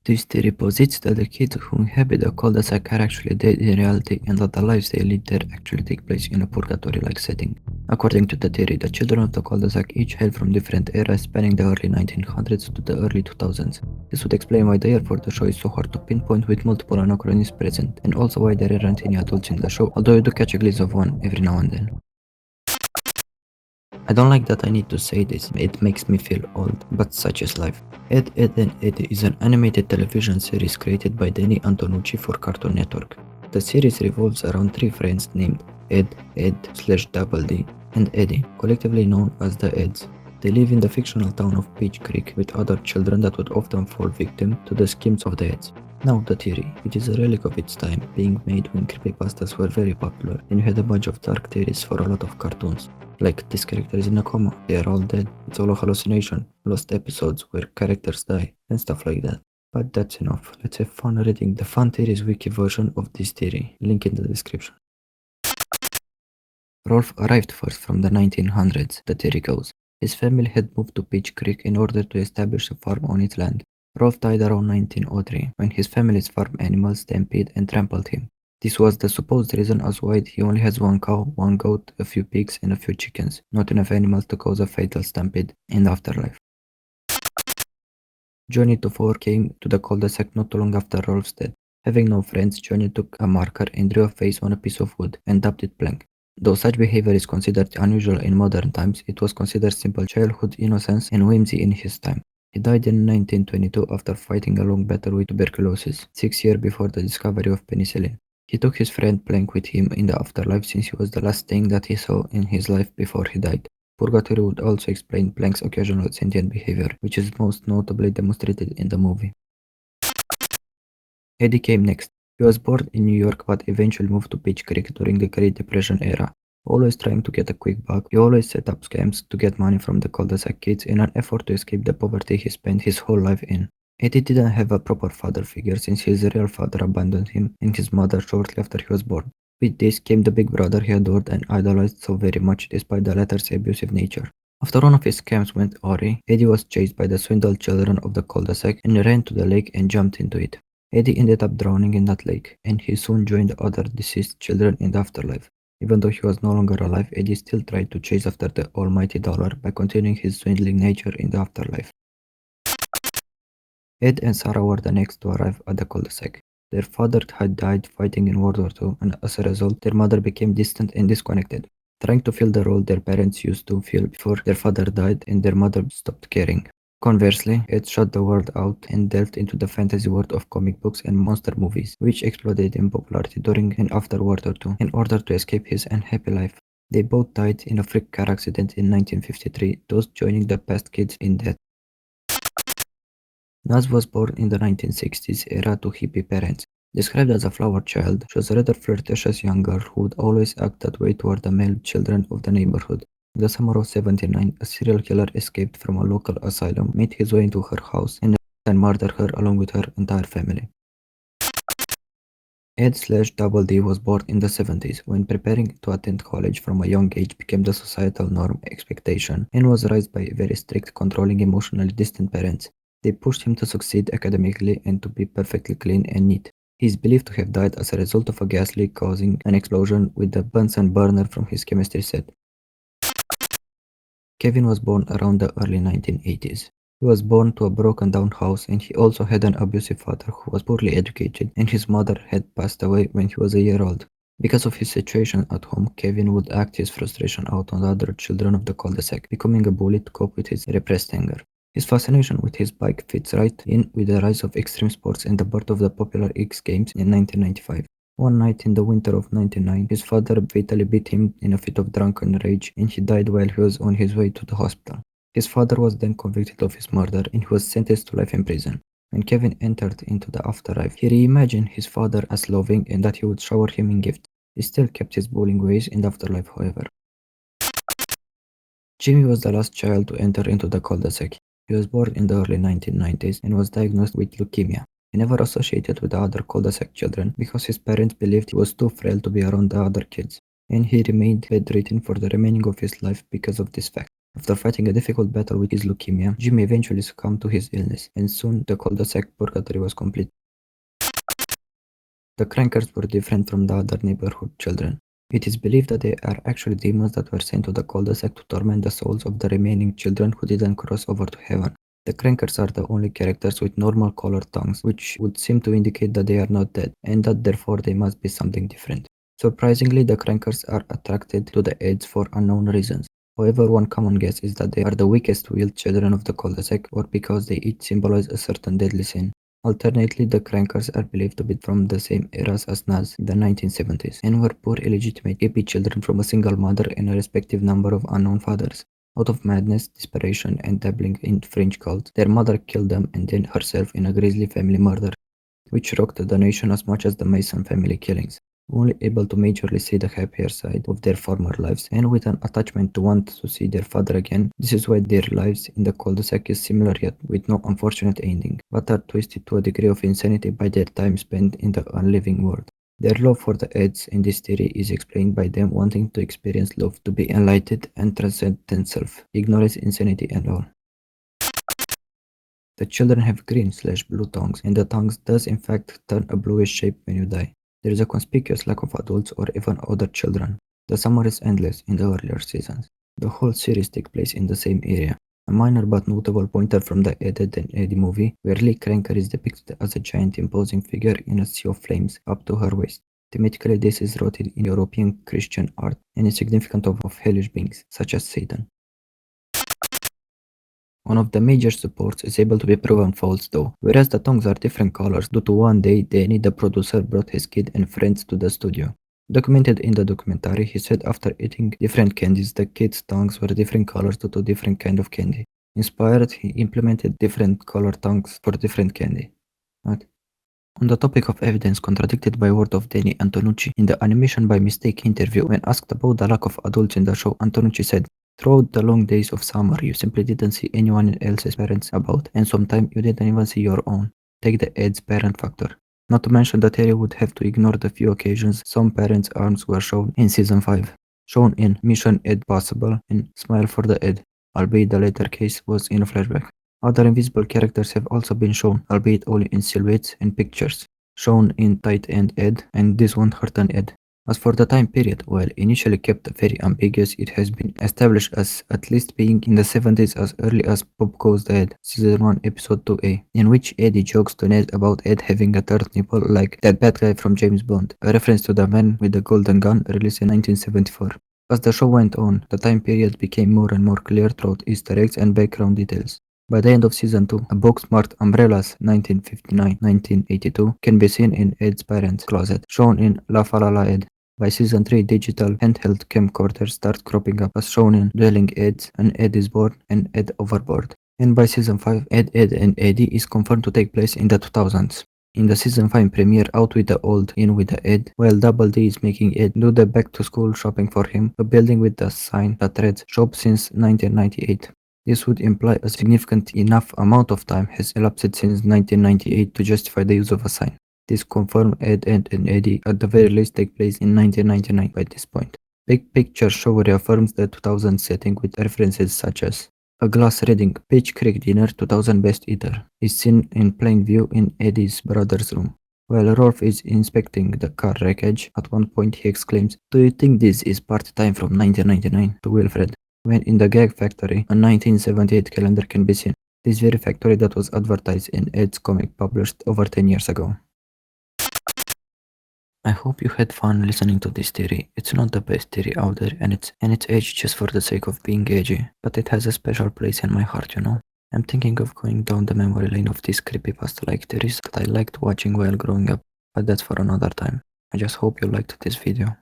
This theory posits that the kids who inhabit the cul-de-sac are actually dead in reality and that the lives they lead there actually take place in a purgatory-like setting. According to the theory, the children of the cul-de-sac each hail from different eras spanning the early 1900s to the early 2000s. This would explain why the year for the show is so hard to pinpoint with multiple anachronisms present, and also why there aren't any adults in the show, although you do catch a glimpse of one every now and then. I don't like that I need to say this, it makes me feel old, but such is life. Edd N Eddy is an animated television series created by Danny Antonucci for Cartoon Network. The series revolves around three friends named Edd, Ed/Double D, and Eddie, collectively known as the Eds. They live in the fictional town of Peach Creek with other children that would often fall victim to the schemes of the Eds. Now the theory, which is a relic of its time, being made when creepypastas were very popular, and you had a bunch of dark theories for a lot of cartoons. Like, this character is in a coma, they are all dead, it's all a hallucination, lost episodes where characters die, and stuff like that. But that's enough, let's have fun reading the Fun Theories wiki version of this theory, link in the description. Rolf arrived first from the 1900s, the theory goes. His family had moved to Peach Creek in order to establish a farm on its land. Rolf died around 1903, when his family's farm animals stampeded and trampled him. This was the supposed reason as why he only has one cow, one goat, a few pigs, and a few chickens, not enough animals to cause a fatal stampede in the afterlife. Johnny Topher came to the cul-de-sac not too long after Rolf's death. Having no friends, Johnny took a marker and drew a face on a piece of wood and dubbed it blank. Though such behavior is considered unusual in modern times, it was considered simple childhood innocence and whimsy in his time. He died in 1922 after fighting a long battle with tuberculosis, 6 years before the discovery of penicillin. He took his friend Plank with him in the afterlife since he was the last thing that he saw in his life before he died. Purgatory would also explain Plank's occasional sentient behavior, which is most notably demonstrated in the movie. Eddie came next. He was born in New York but eventually moved to Peach Creek during the Great Depression era. Always trying to get a quick buck, he always set up scams to get money from the cul-de-sac kids in an effort to escape the poverty he spent his whole life in. Eddie didn't have a proper father figure since his real father abandoned him and his mother shortly after he was born. With this came the big brother he adored and idolized so very much despite the latter's abusive nature. After one of his scams went awry, Eddie was chased by the swindled children of the cul-de-sac and ran to the lake and jumped into it. Eddie ended up drowning in that lake, and he soon joined the other deceased children in the afterlife. Even though he was no longer alive, Eddie still tried to chase after the almighty dollar by continuing his swindling nature in the afterlife. Ed and Sarah were the next to arrive at the cul-de-sac. Their father had died fighting in World War II, and as a result, their mother became distant and disconnected, trying to fill the role their parents used to fill before their father died and their mother stopped caring. Conversely, Ed shut the world out and delved into the fantasy world of comic books and monster movies, which exploded in popularity during and after World War II in order to escape his unhappy life. They both died in a freak car accident in 1953, thus joining the past kids in death. Nazz was born in the 1960s era to hippie parents. Described as a flower child, she was a rather flirtatious young girl who would always act that way toward the male children of the neighborhood. In the summer of '79, a serial killer escaped from a local asylum, made his way into her house, and murdered her along with her entire family. Edd/Double D was born in the '70s, when preparing to attend college from a young age became the societal norm expectation, and was raised by very strict, controlling, emotionally distant parents. They pushed him to succeed academically and to be perfectly clean and neat. He is believed to have died as a result of a gas leak causing an explosion with the Bunsen burner from his chemistry set. Kevin was born around the early 1980s. He was born to a broken down house and he also had an abusive father who was poorly educated and his mother had passed away when he was a year old. Because of his situation at home, Kevin would act his frustration out on the other children of the cul-de-sac, becoming a bully to cope with his repressed anger. His fascination with his bike fits right in with the rise of extreme sports and the birth of the popular X Games in 1995. One night in the winter of '99, his father fatally beat him in a fit of drunken rage and he died while he was on his way to the hospital. His father was then convicted of his murder and he was sentenced to life in prison. When Kevin entered into the afterlife, he reimagined his father as loving and that he would shower him in gifts. He still kept his bullying ways in the afterlife, however. Jimmy was the last child to enter into the cul-de-sac. He was born in the early 1990s and was diagnosed with leukemia. He never associated with the other cul-de-sac children because his parents believed he was too frail to be around the other kids, and he remained bedridden for the remaining of his life because of this fact. After fighting a difficult battle with his leukemia, Jimmy eventually succumbed to his illness, and soon the cul-de-sac purgatory was complete. The Crankers were different from the other neighborhood children. It is believed that they are actually demons that were sent to the cul-de-sac to torment the souls of the remaining children who didn't cross over to heaven. The Crankers are the only characters with normal colored tongues, which would seem to indicate that they are not dead, and that therefore they must be something different. Surprisingly, the Crankers are attracted to the Edds for unknown reasons. However, one common guess is that they are the weakest-willed children of the cul-de-sac, or because they each symbolize a certain deadly sin. Alternately, the Crankers are believed to be from the same eras as Nazz in the 1970s, and were poor illegitimate hippie children from a single mother and a respective number of unknown fathers. Out of madness, desperation, and dabbling in fringe cults, their mother killed them and then herself in a grisly family murder, which rocked the nation as much as the Mason family killings. Only able to majorly see the happier side of their former lives, and with an attachment to want to see their father again. This is why their lives in the cul-de-sac is similar yet with no unfortunate ending, but are twisted to a degree of insanity by their time spent in the unliving world. Their love for the Edds in this theory is explained by them wanting to experience love, to be enlightened and transcend themselves, ignorance, insanity, and all. The children have green/blue tongues, and the tongues does in fact turn a bluish shape when you die. There is a conspicuous lack of adults or even older children. The summer is endless in the earlier seasons. The whole series takes place in the same area. A minor but notable pointer from the Edd N Eddy movie, where Lee Cranker is depicted as a giant imposing figure in a sea of flames up to her waist. Thematically, this is rooted in European Christian art and is significant of hellish beings, such as Satan. One of the major supports is able to be proven false though, whereas the tongues are different colors due to one day Danny the producer brought his kid and friends to the studio. Documented in the documentary, he said after eating different candies the kids' tongues were different colors due to different kind of candy. Inspired, he implemented different color tongues for different candy. What? On the topic of evidence contradicted by word of Danny Antonucci in the Animation by Mistake interview, when asked about the lack of adults in the show, Antonucci said, "Throughout the long days of summer, you simply didn't see anyone else's parents about, and sometimes you didn't even see your own. Take the Ed's parent factor. Not to mention that Terry would have to ignore the few occasions some parents' arms were shown in Season 5, shown in Mission Ed Possible and Smile for the Ed, albeit the latter case was in a flashback. Other invisible characters have also been shown, albeit only in silhouettes and pictures, shown in Tight End Ed and This Won't Hurt an Ed. As for the time period, while initially kept very ambiguous, it has been established as at least being in the 70s as early as Pop Goes the Ed, Season 1 Episode 2A, in which Eddie jokes to Ned about Ed having a third nipple like that bad guy from James Bond, a reference to the Man with the Golden Gun released in 1974. As the show went on, the time period became more and more clear throughout Easter eggs and background details. By the end of Season 2, a box marked Umbrellas 1959-1982 can be seen in Ed's parents' closet, shown in La Falala Ed. By Season 3, digital handheld camcorders start cropping up as shown in Dwelling Eds, and Ed is Born and Ed Overboard. And by Season 5, Edd N Eddy is confirmed to take place in the 2000s. In the Season 5 premiere, Out with the Old, In with the Ed, while Double D is making Ed do the back-to-school shopping for him, a building with the sign that reads "Shop since 1998. This would imply a significant enough amount of time has elapsed since 1998 to justify the use of a sign. This confirmed Edd N Eddy at the very least take place in 1999 by this point. Big Picture show reaffirms the 2000 setting with references such as a glass reading Peach Creek Dinner 2000 Best Eater is seen in plain view in Eddie's brother's room. While Rolf is inspecting the car wreckage, at one point he exclaims, "Do you think this is part-time from 1999?" to Wilfred, when in the Gag Factory, a 1978 calendar can be seen. This very factory that was advertised in Ed's comic published over 10 years ago. I hope you had fun listening to this theory. It's not the best theory out there, and it's edgy just for the sake of being edgy, but it has a special place in my heart, you know? I'm thinking of going down the memory lane of these creepypasta-like theories that I liked watching while growing up, but that's for another time. I just hope you liked this video.